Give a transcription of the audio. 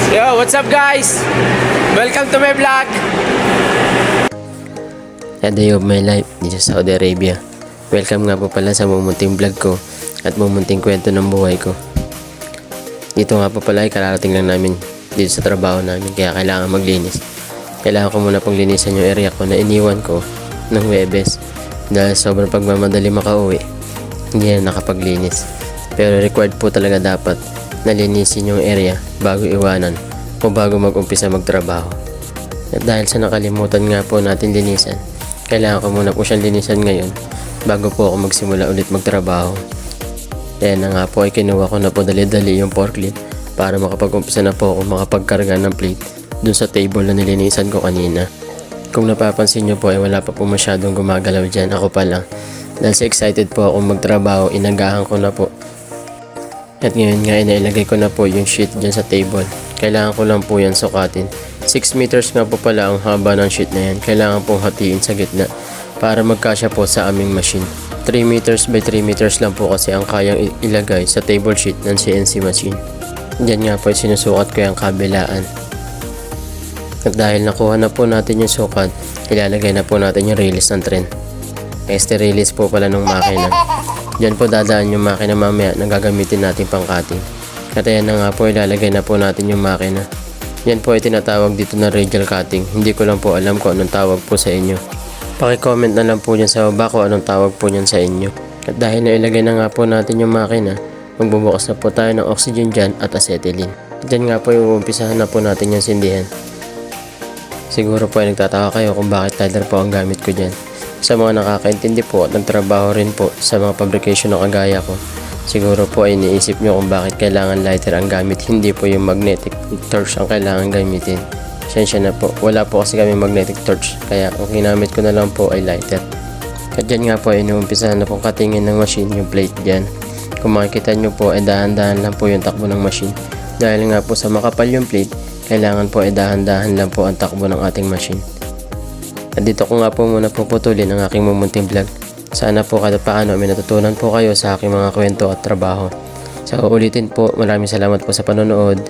Yo, what's up guys? Welcome to my vlog. A day of my life dito sa Saudi Arabia. Welcome nga po pala sa mumunting vlog ko at mumunting kwento ng buhay ko. Dito nga po pala ay kararating lang namin dito sa trabaho namin, kaya kailangan maglinis. Kailangan ko muna pong linisan yung area ko na iniwan ko ng Huwebes dahil sobrang pagmamadali makauwi, hindi na nakapaglinis. Pero required po talaga dapat na linisin yung area bago iwanan o bago mag-umpisa magtrabaho. At dahil sa nakalimutan nga po natin linisan, kailangan ko muna po siyang linisan ngayon bago po ako magsimula ulit magtrabaho. Kaya na nga po ay kinuha ko na po dali-dali yung forklift para makapag-umpisa na po ako makapagkarga ng plate dun sa table na nilinisan ko kanina. Kung napapansin nyo po ay wala pa po masyadong gumagalaw dyan, ako pa lang. Dahil sa excited po akong magtrabaho, inagahan ko na po. At ngayon nga inailagay ko na po yung sheet dyan sa table. Kailangan ko lang po yan sukatin. 6 meters nga po pala ang haba ng sheet na yan. Kailangan pong hatiin sa gitna para magkasya po sa aming machine. 3 meters by 3 meters lang po kasi ang kayang ilagay sa table sheet ng CNC machine. Diyan nga po sinusukat ko yung kabilaan. At dahil nakuha na po natin yung sukat, ilalagay na po natin yung release ng tren. Este release po pala ng makina. Diyan po dadaan yung makina mamaya na gagamitin natin pang cutting. At ayan na nga po, ilalagay na po natin yung makina. Yan po ay tinatawag dito na radial cutting. Hindi ko lang po alam kung anong tawag po sa inyo. Paki-comment na lang po dyan sa baba kung anong tawag po nyan sa inyo. At dahil nailagay na nga po natin yung makina, magbubukas na po tayo ng oxygen dyan at acetylene. Dyan nga po yung umpisahan na po natin yung sindihan. Siguro po ay nagtataka kayo kung bakit lighter po ang gamit ko dyan. Sa mga nakakaintindi po at nagtrabaho rin po sa mga fabrication na kagaya ko, siguro po ay iniisip nyo kung bakit kailangan lighter ang gamit, hindi po yung magnetic torch ang kailangan gamitin. Sensya na po, wala po kasi kami magnetic torch, kaya ang ginamit ko na lang po ay lighter. At dyan nga po ay inuumpisahan na pong katingin ng machine yung plate dyan. Kung makikita nyo po ay dahan-dahan lang po yung takbo ng machine. Dahil nga po sa makapal yung plate, kailangan po ay dahan-dahan lang po ang takbo ng ating machine. At dito ko nga po muna puputulin ang aking mumunting vlog. Sana po kada paano may natutunan po kayo sa aking mga kwento at trabaho. So ulitin po, maraming salamat po sa panonood.